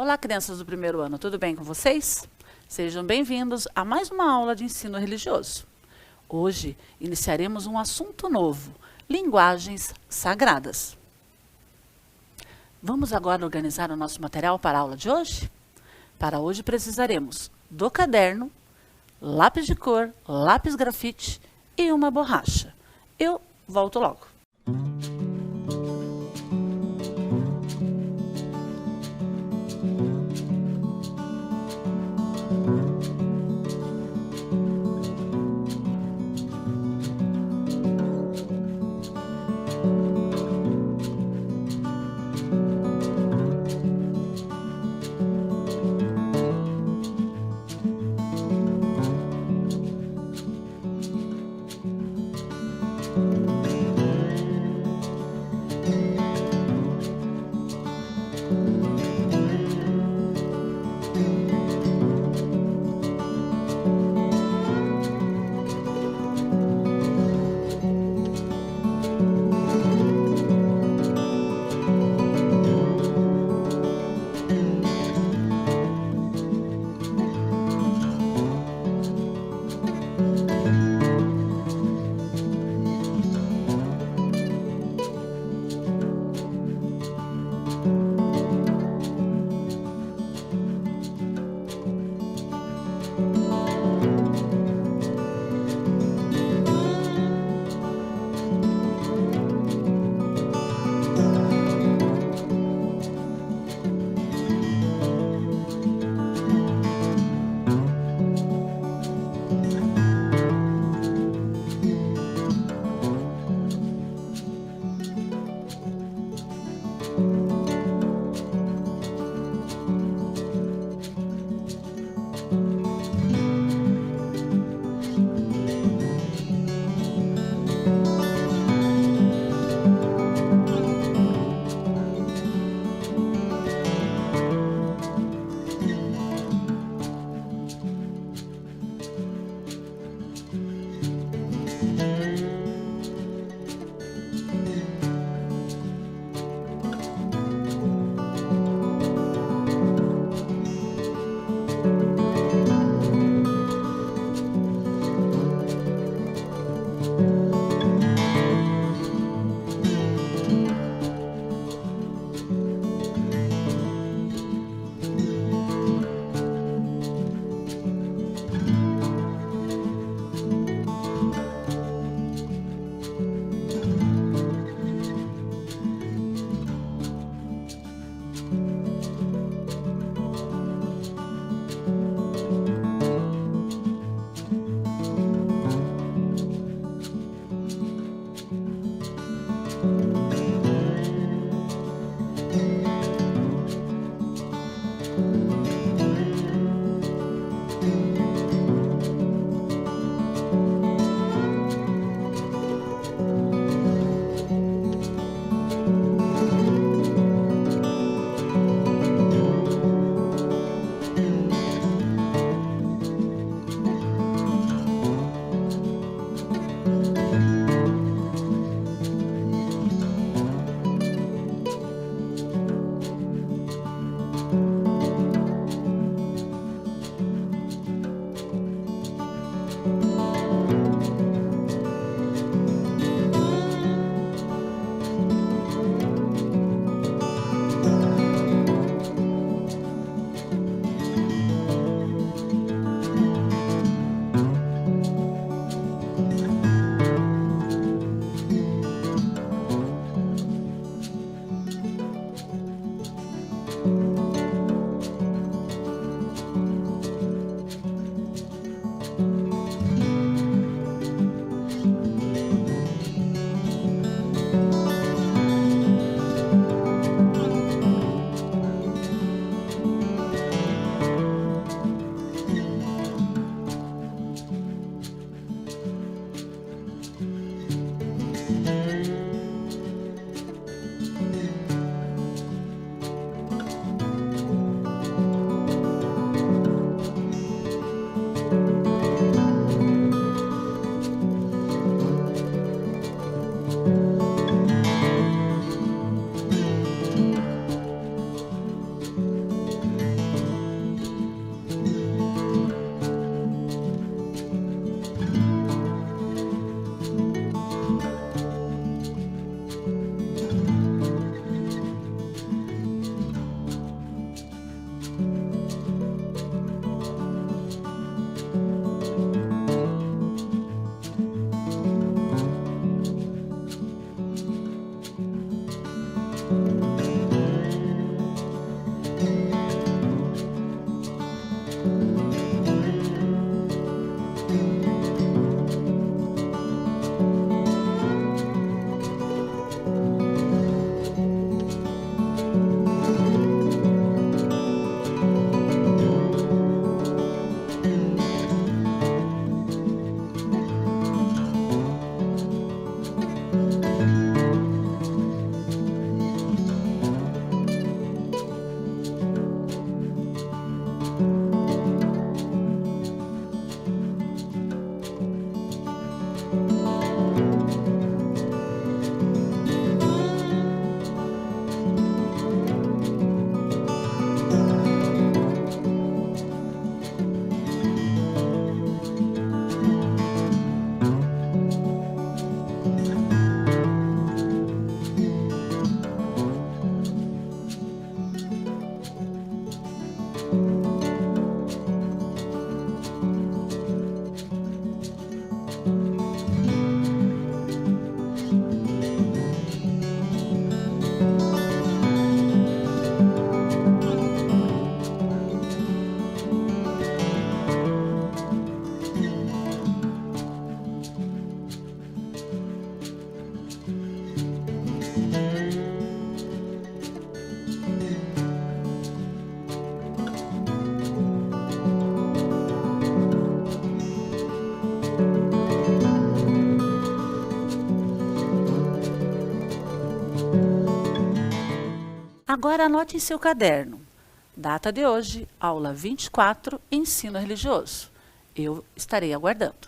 Olá, crianças do primeiro ano, tudo bem com vocês? Sejam bem-vindos a mais uma aula de ensino religioso. Hoje iniciaremos um assunto novo, linguagens sagradas. Vamos agora organizar o nosso material para a aula de hoje? Para hoje precisaremos do caderno, lápis de cor, lápis grafite e uma borracha. Eu volto logo. Agora anote em seu caderno. Data de hoje, aula 24, ensino religioso. Eu estarei aguardando.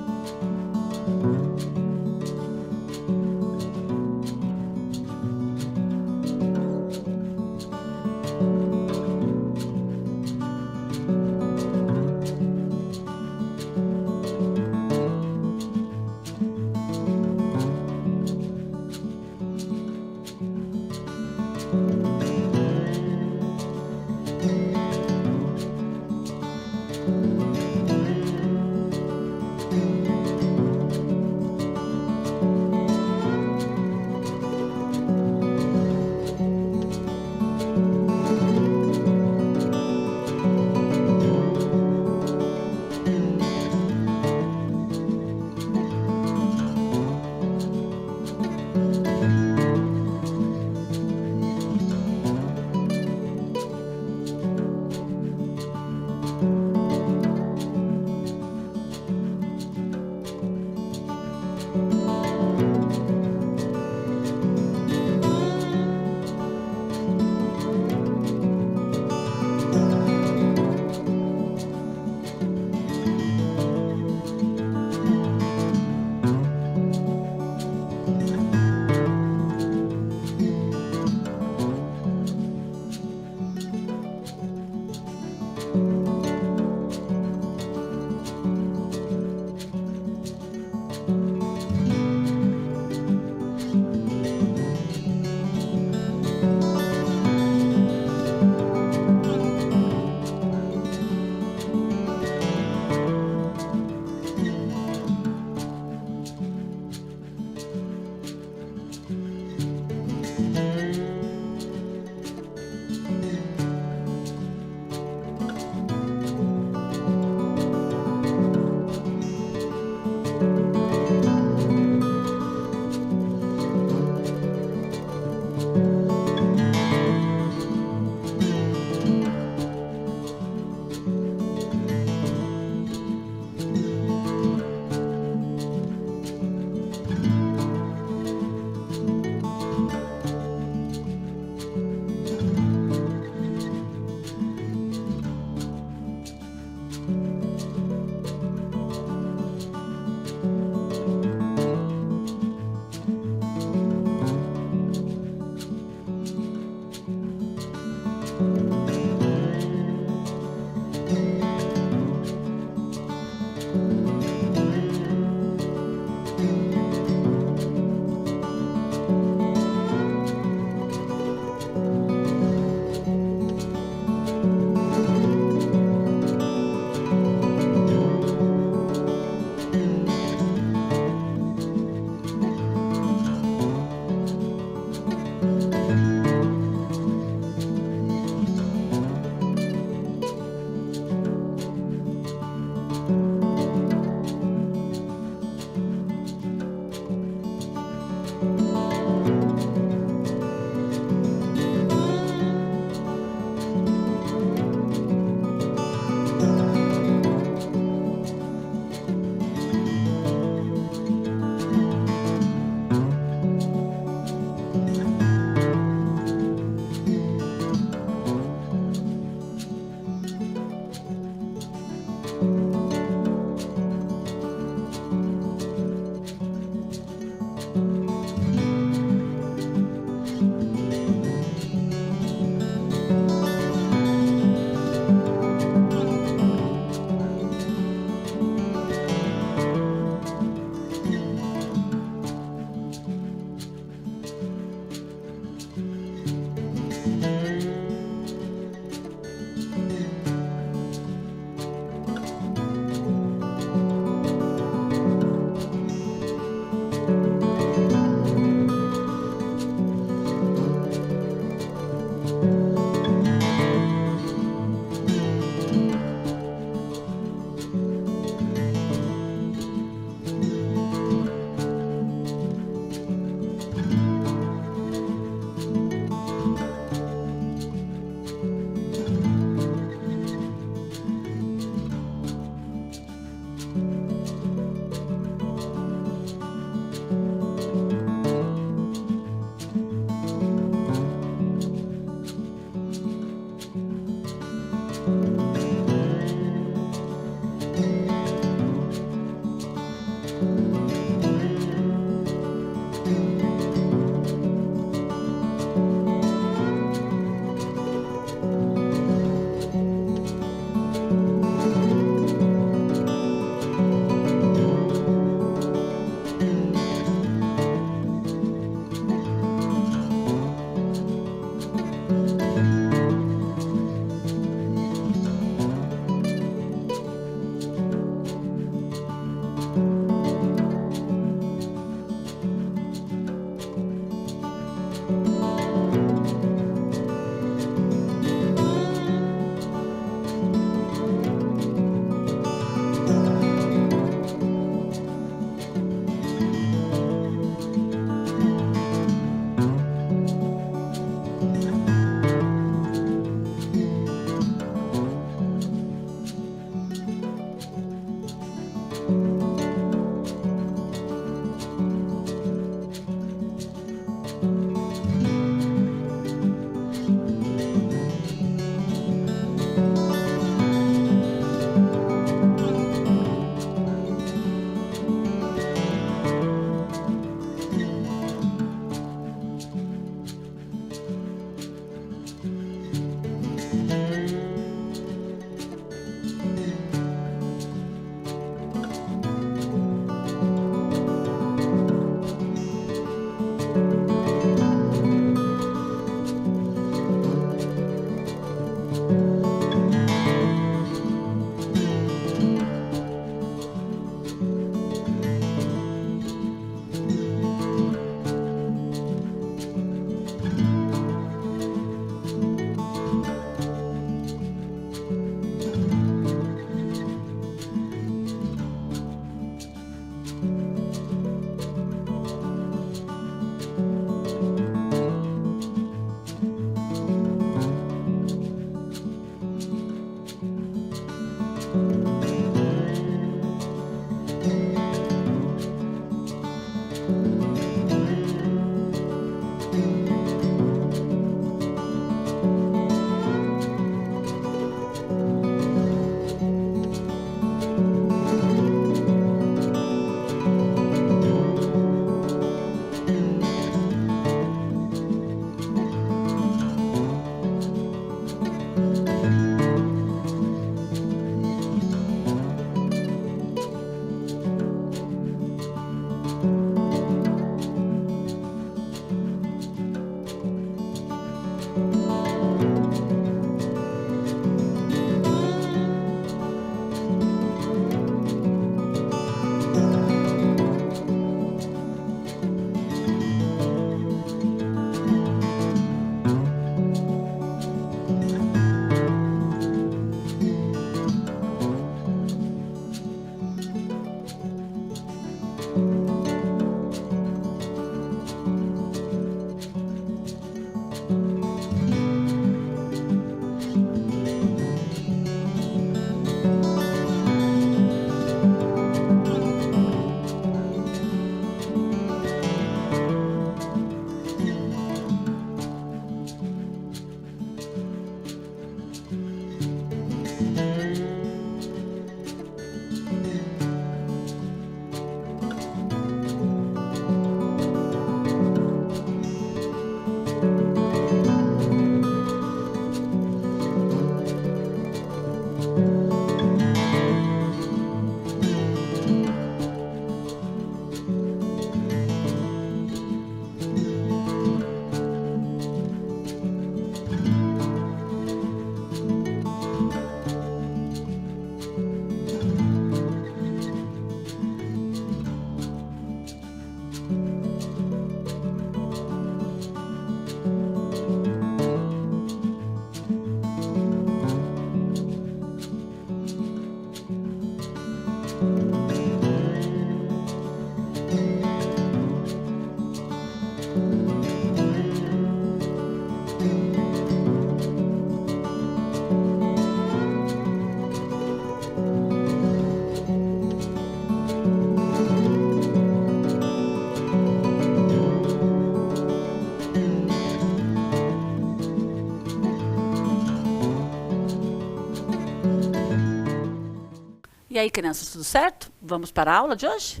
E aí, crianças, tudo certo? Vamos para a aula de hoje?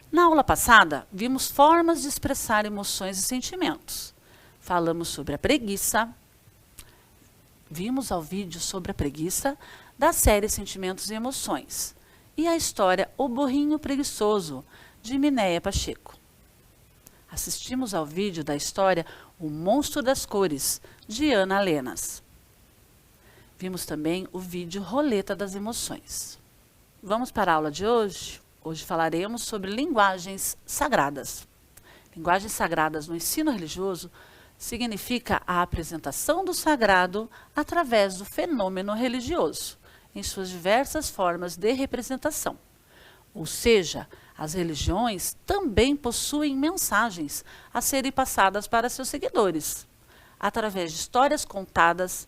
Na aula passada, vimos formas de expressar emoções e sentimentos. Falamos sobre a preguiça. Vimos ao vídeo sobre a preguiça da série Sentimentos e Emoções. E a história O Burrinho Preguiçoso, de Minéia Pacheco. Assistimos ao vídeo da história O Monstro das Cores, de Ana Lenas. Vimos também o vídeo Roleta das Emoções. Vamos para a aula de hoje? Hoje falaremos sobre linguagens sagradas. Linguagens sagradas no ensino religioso significa a apresentação do sagrado através do fenômeno religioso, em suas diversas formas de representação. Ou seja, as religiões também possuem mensagens a serem passadas para seus seguidores, através de histórias contadas,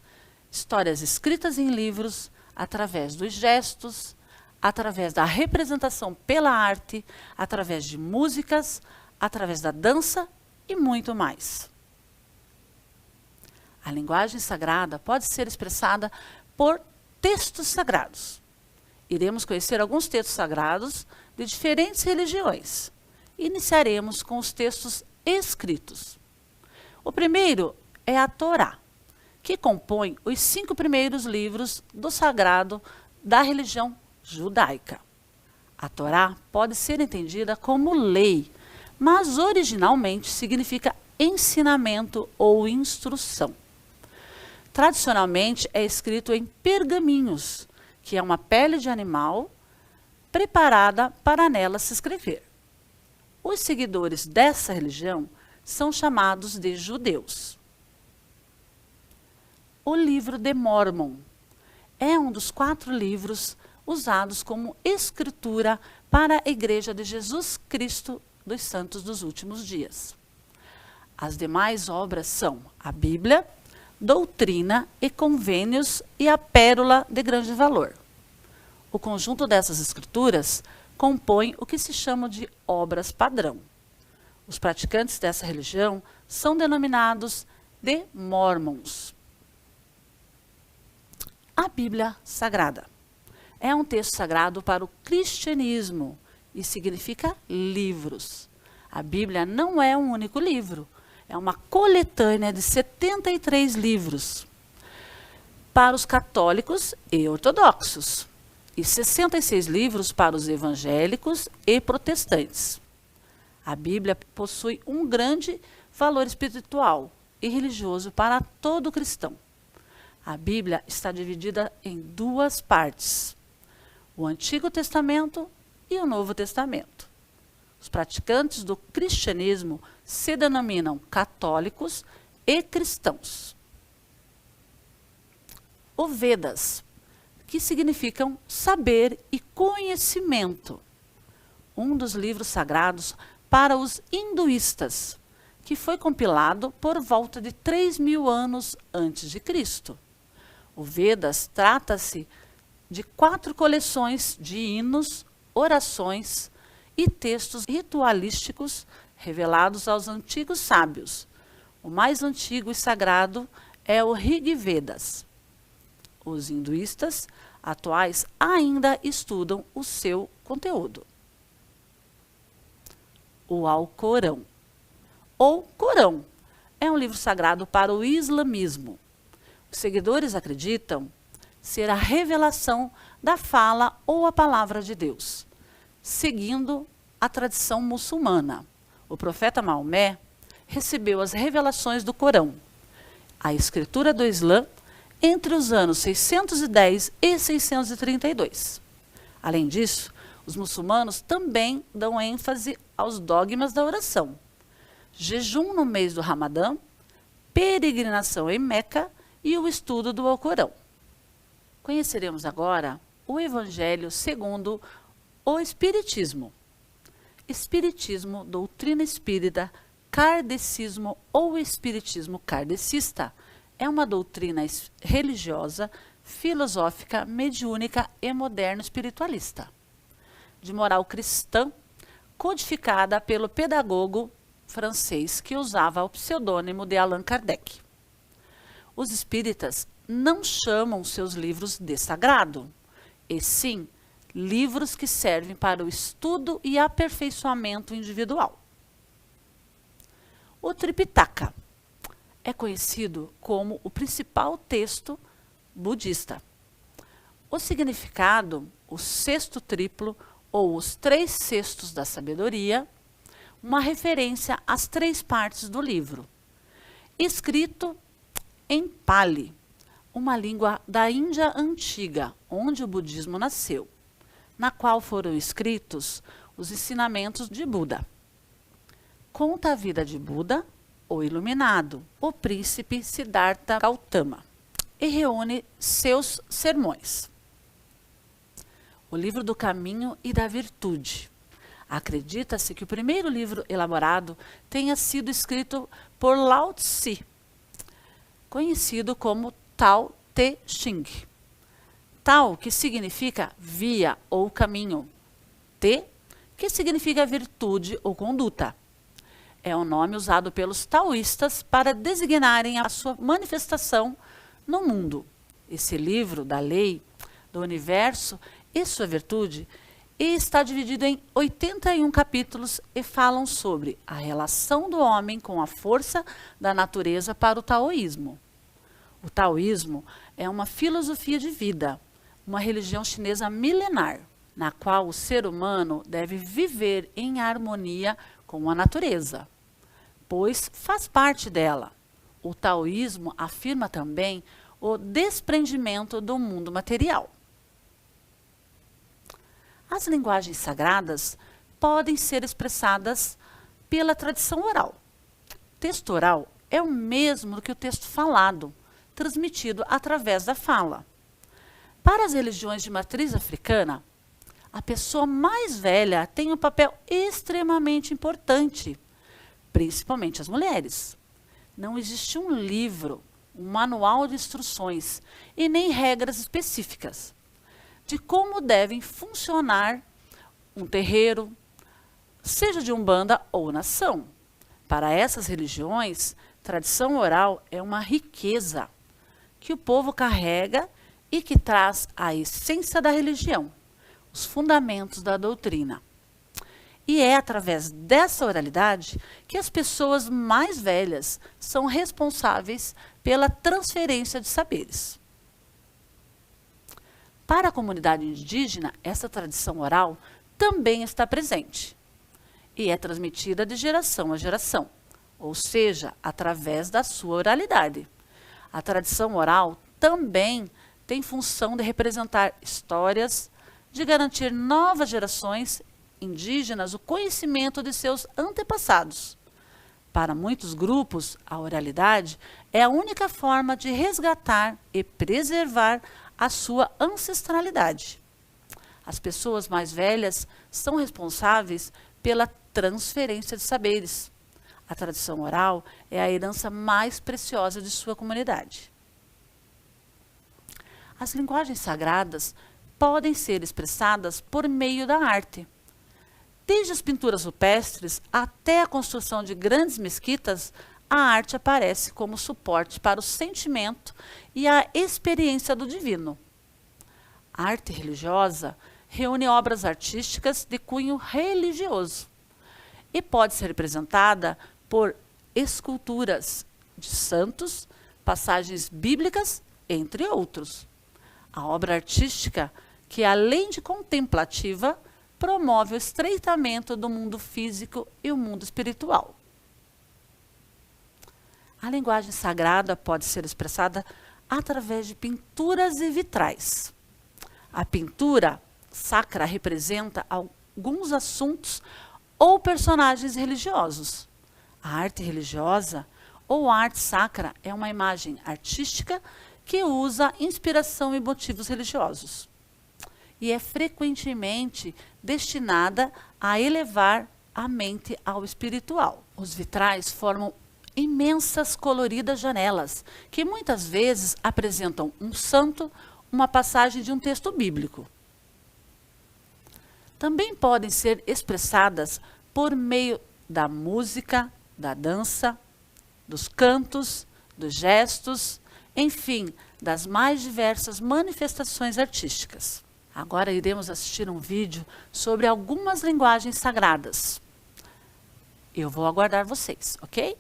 histórias escritas em livros, através dos gestos, através da representação pela arte, através de músicas, através da dança e muito mais. A linguagem sagrada pode ser expressada por textos sagrados. Iremos conhecer alguns textos sagrados de diferentes religiões. Iniciaremos com os textos escritos. O primeiro é a Torá, que compõe os 5 primeiros livros do sagrado da religião judaica. A Torá pode ser entendida como lei, mas originalmente significa ensinamento ou instrução. Tradicionalmente é escrito em pergaminhos, que é uma pele de animal preparada para nela se escrever. Os seguidores dessa religião são chamados de judeus. O livro de Mórmon é um dos 4 livros usados como escritura para a Igreja de Jesus Cristo dos Santos dos Últimos Dias. As demais obras são a Bíblia, Doutrina e Convênios e a Pérola de Grande Valor. O conjunto dessas escrituras compõe o que se chama de obras padrão. Os praticantes dessa religião são denominados de Mormons. A Bíblia Sagrada é um texto sagrado para o cristianismo e significa livros. A Bíblia não é um único livro. É uma coletânea de 73 livros para os católicos e ortodoxos e 66 livros para os evangélicos e protestantes. A Bíblia possui um grande valor espiritual e religioso para todo cristão. A Bíblia está dividida em 2 partes, o Antigo Testamento e o Novo Testamento. Os praticantes do cristianismo se denominam católicos e cristãos. O Vedas, que significam saber e conhecimento. Um dos livros sagrados para os hinduístas, que foi compilado por volta de 3.000 anos antes de Cristo. O Vedas trata-se de 4 coleções de hinos, orações e textos ritualísticos revelados aos antigos sábios. O mais antigo e sagrado é o Rig Vedas. Os hinduístas atuais ainda estudam o seu conteúdo. O Alcorão, ou Corão, é um livro sagrado para o islamismo. Os seguidores acreditam ser a revelação da fala ou a palavra de Deus, seguindo a tradição muçulmana. O profeta Maomé recebeu as revelações do Corão, a escritura do Islã, entre os anos 610 e 632. Além disso, os muçulmanos também dão ênfase aos dogmas da oração, jejum no mês do Ramadã, peregrinação em Meca e o estudo do Alcorão. Conheceremos agora o Evangelho segundo o Espiritismo. Espiritismo, doutrina espírita, kardecismo ou espiritismo kardecista é uma doutrina religiosa, filosófica, mediúnica e moderno espiritualista, de moral cristã, codificada pelo pedagogo francês que usava o pseudônimo de Allan Kardec. Os espíritas não chamam seus livros de sagrado, e sim livros que servem para o estudo e aperfeiçoamento individual. O Tripitaka é conhecido como o principal texto budista. O significado, o sexto triplo ou os 3 sextos da sabedoria, uma referência às 3 partes do livro. Escrito em Pali, uma língua da Índia antiga, onde o budismo nasceu, na qual foram escritos os ensinamentos de Buda. Conta a vida de Buda, o iluminado, o príncipe Siddhartha Gautama, e reúne seus sermões. O livro do caminho e da virtude. Acredita-se que o primeiro livro elaborado tenha sido escrito por Lao Tse, conhecido como Tao Te Ching. Tao, que significa via ou caminho. Te, que significa virtude ou conduta. É o nome usado pelos taoístas para designarem a sua manifestação no mundo. Esse livro da lei, do universo e sua virtude está dividido em 81 capítulos e falam sobre a relação do homem com a força da natureza para o taoísmo. O taoísmo é uma filosofia de vida, uma religião chinesa milenar, na qual o ser humano deve viver em harmonia com a natureza, pois faz parte dela. O taoísmo afirma também o desprendimento do mundo material. As linguagens sagradas podem ser expressadas pela tradição oral. O texto oral é o mesmo que o texto falado, transmitido através da fala. Para as religiões de matriz africana, a pessoa mais velha tem um papel extremamente importante, principalmente as mulheres. Não existe um livro, um manual de instruções e nem regras específicas de como devem funcionar um terreiro, seja de umbanda ou nação. Para essas religiões, tradição oral é uma riqueza que o povo carrega e que traz a essência da religião, os fundamentos da doutrina. E é através dessa oralidade que as pessoas mais velhas são responsáveis pela transferência de saberes. Para a comunidade indígena, essa tradição oral também está presente e é transmitida de geração a geração, ou seja, através da sua oralidade. A tradição oral também tem função de representar histórias, de garantir novas gerações indígenas o conhecimento de seus antepassados. Para muitos grupos, a oralidade é a única forma de resgatar e preservar a sua ancestralidade. As pessoas mais velhas são responsáveis pela transferência de saberes. A tradição oral é a herança mais preciosa de sua comunidade. As linguagens sagradas podem ser expressadas por meio da arte. Desde as pinturas rupestres até a construção de grandes mesquitas, a arte aparece como suporte para o sentimento e a experiência do divino. A arte religiosa reúne obras artísticas de cunho religioso e pode ser representada por esculturas de santos, passagens bíblicas, entre outros. A obra artística, que além de contemplativa, promove o estreitamento do mundo físico e o mundo espiritual. A linguagem sagrada pode ser expressada através de pinturas e vitrais. A pintura sacra representa alguns assuntos ou personagens religiosos. A arte religiosa ou arte sacra é uma imagem artística que usa inspiração e motivos religiosos e é frequentemente destinada a elevar a mente ao espiritual. Os vitrais formam imensas coloridas janelas, que muitas vezes apresentam um santo, uma passagem de um texto bíblico. Também podem ser expressadas por meio da música, da dança, dos cantos, dos gestos, enfim, das mais diversas manifestações artísticas. Agora iremos assistir um vídeo sobre algumas linguagens sagradas. Eu vou aguardar vocês, ok?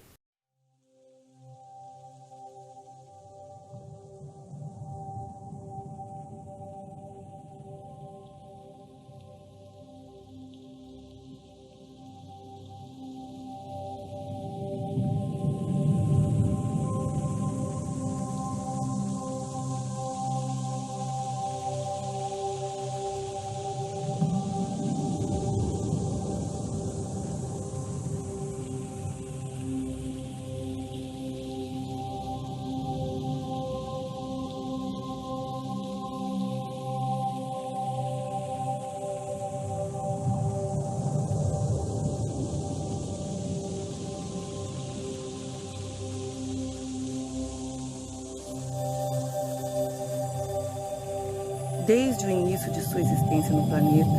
Desde o início de sua existência no planeta,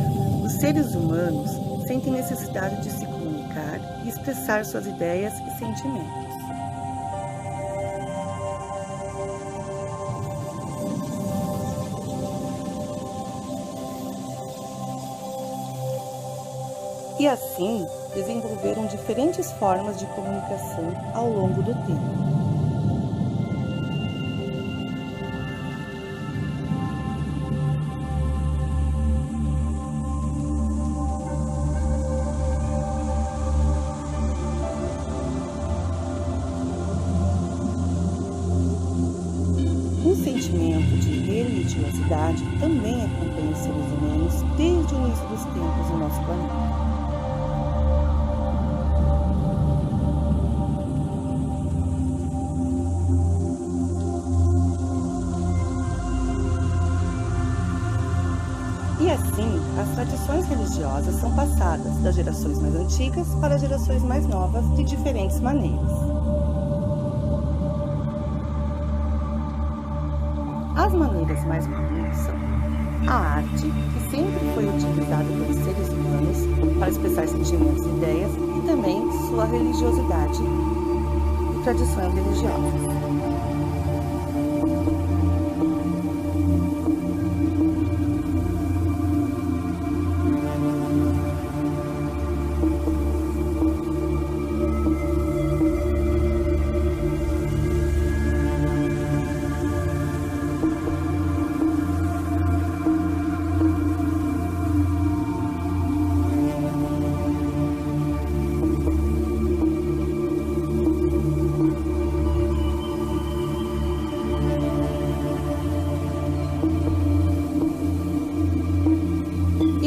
os seres humanos sentem necessidade de se comunicar e expressar suas ideias e sentimentos. E assim, desenvolveram diferentes formas de comunicação ao longo do tempo. Um sentimento de religiosidade também acompanha os seres humanos desde o início dos tempos no nosso planeta. E assim, as tradições religiosas são passadas das gerações mais antigas para as gerações mais novas de diferentes maneiras. As maneiras mais comuns são a arte, que sempre foi utilizada pelos seres humanos para expressar sentimentos e ideias, e também sua religiosidade e tradições religiosas.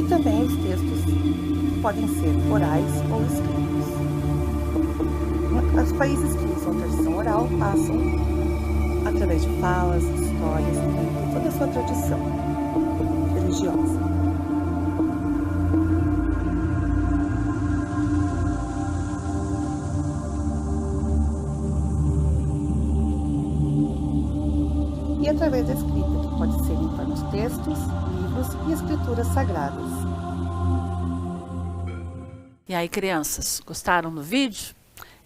Também os textos podem ser orais ou escritos. Os países que usam a tradição oral passam através de falas, histórias e toda a sua tradição religiosa. E através da escrita, que pode ser em forma de textos, livros e escrituras sagradas. E aí, crianças, gostaram do vídeo?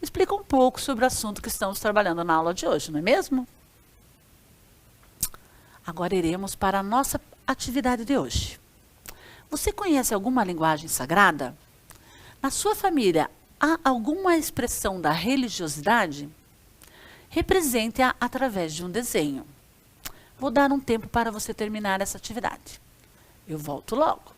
Explica um pouco sobre o assunto que estamos trabalhando na aula de hoje, não é mesmo? Agora iremos para a nossa atividade de hoje. Você conhece alguma linguagem sagrada? Na sua família, há alguma expressão da religiosidade? Represente-a através de um desenho. Vou dar um tempo para você terminar essa atividade. Eu volto logo.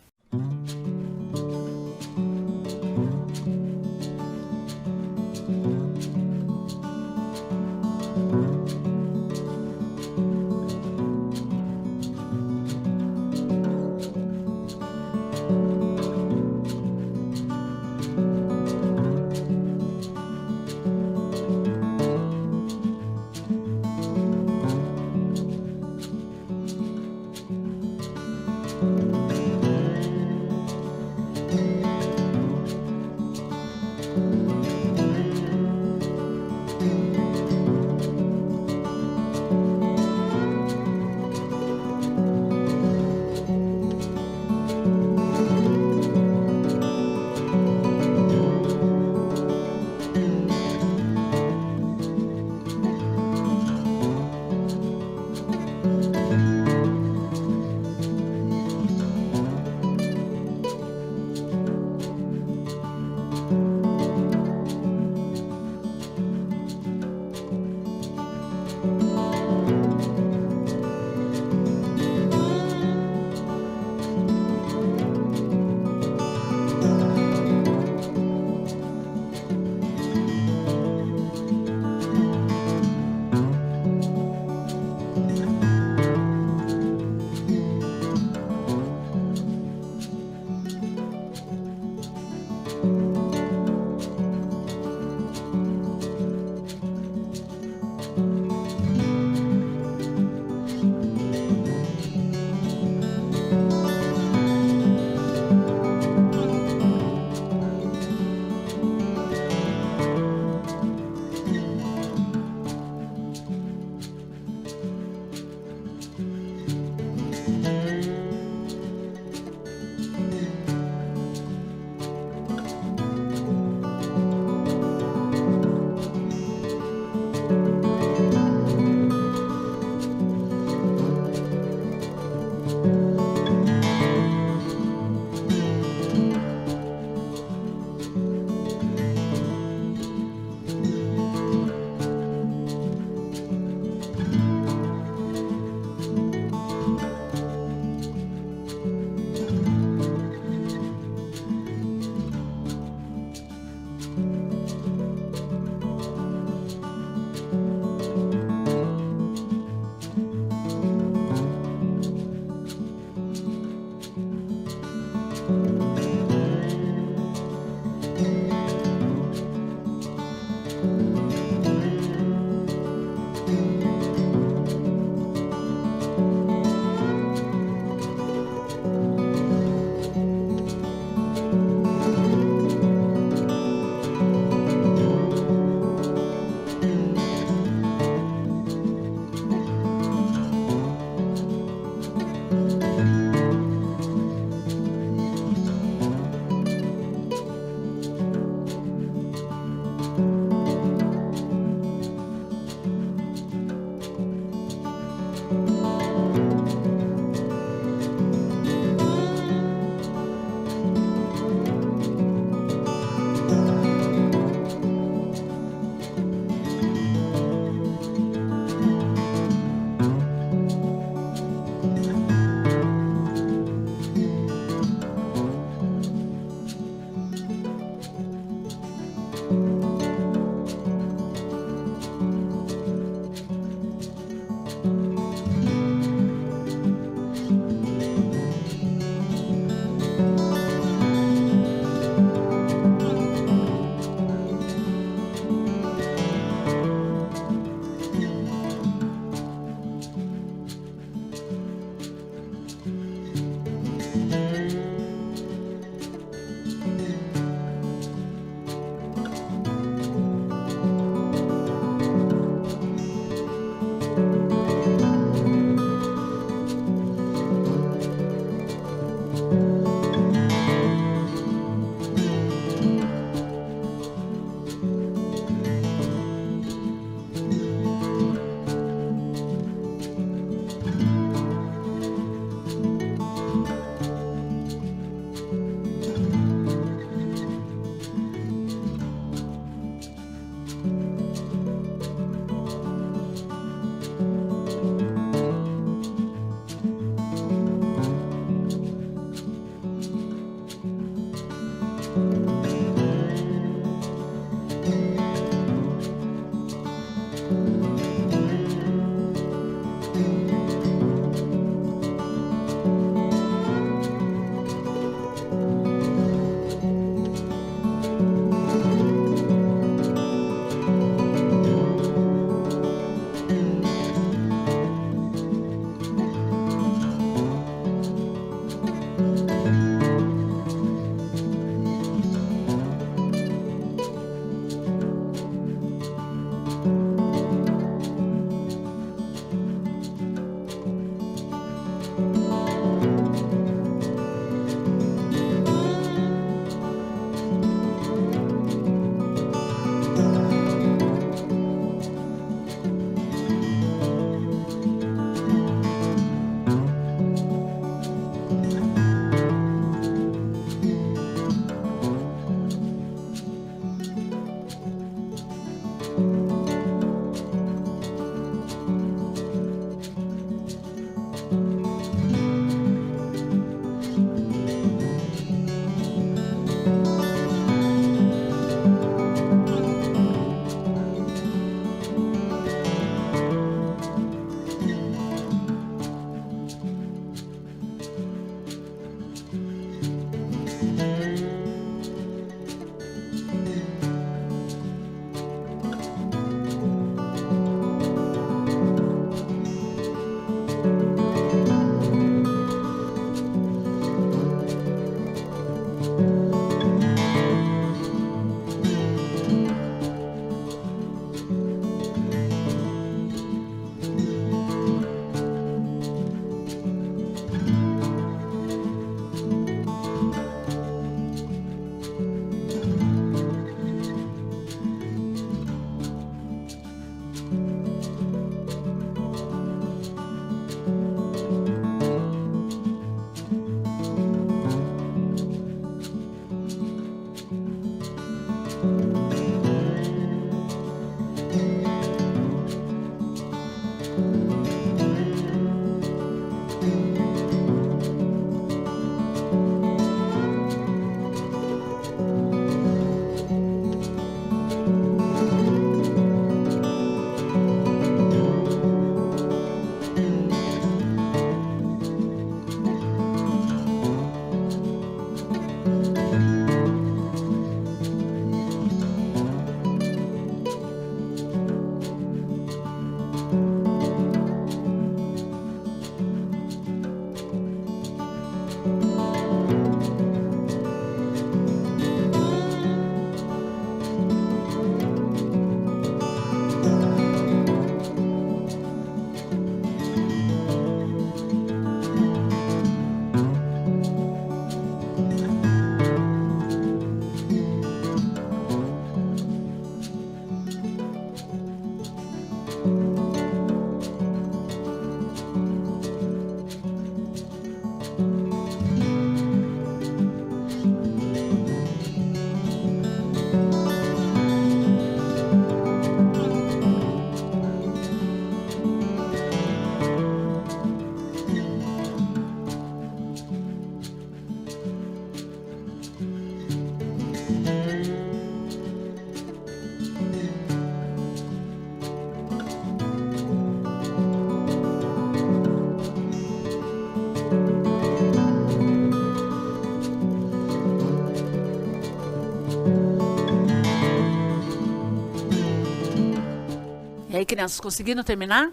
crianças, conseguiram terminar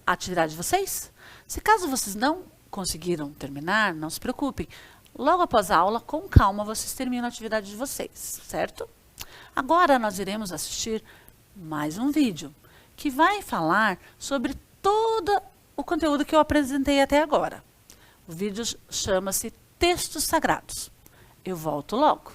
a atividade de vocês? Se caso vocês não conseguiram terminar, não se preocupem. Logo após a aula, com calma, vocês terminam a atividade de vocês, certo? Agora nós iremos assistir mais um vídeo que vai falar sobre todo o conteúdo que eu apresentei até agora. O vídeo chama-se Textos Sagrados. Eu volto logo.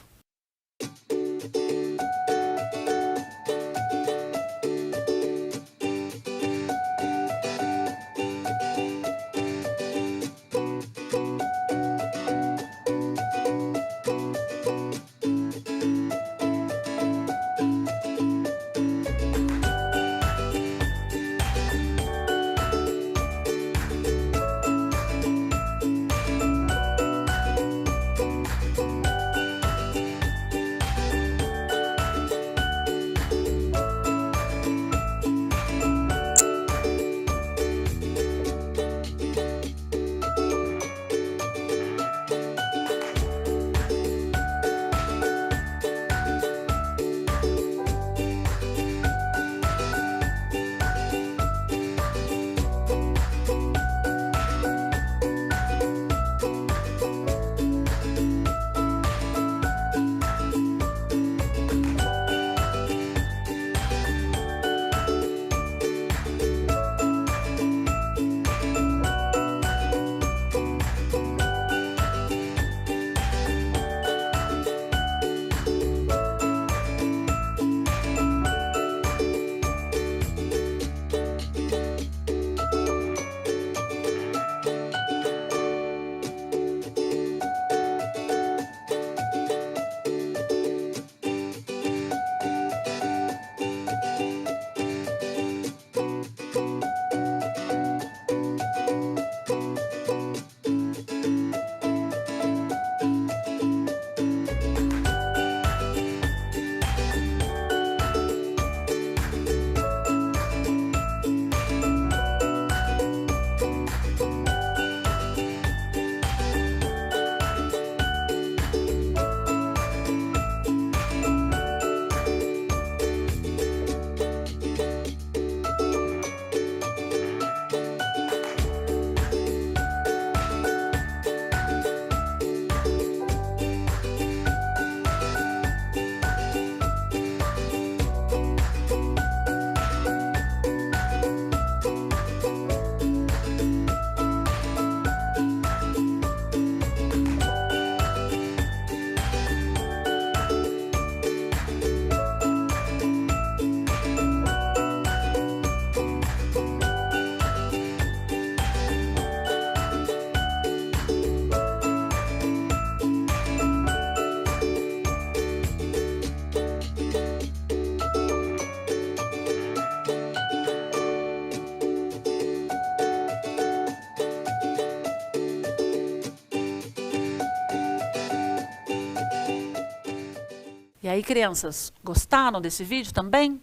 E aí, crianças, gostaram desse vídeo também?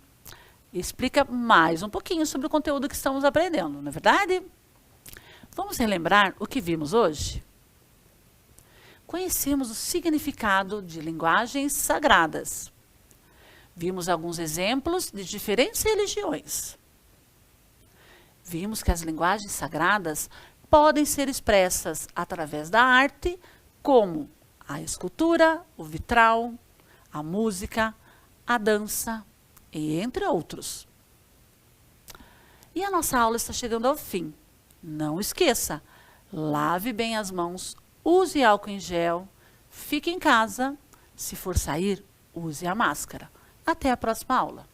Explica mais um pouquinho sobre o conteúdo que estamos aprendendo, não é verdade? Vamos relembrar o que vimos hoje? Conhecemos o significado de linguagens sagradas. Vimos alguns exemplos de diferentes religiões. Vimos que as linguagens sagradas podem ser expressas através da arte, como a escultura, o vitral, a música, a dança, e entre outros. E a nossa aula está chegando ao fim. Não esqueça, lave bem as mãos, use álcool em gel, fique em casa. Se for sair, use a máscara. Até a próxima aula.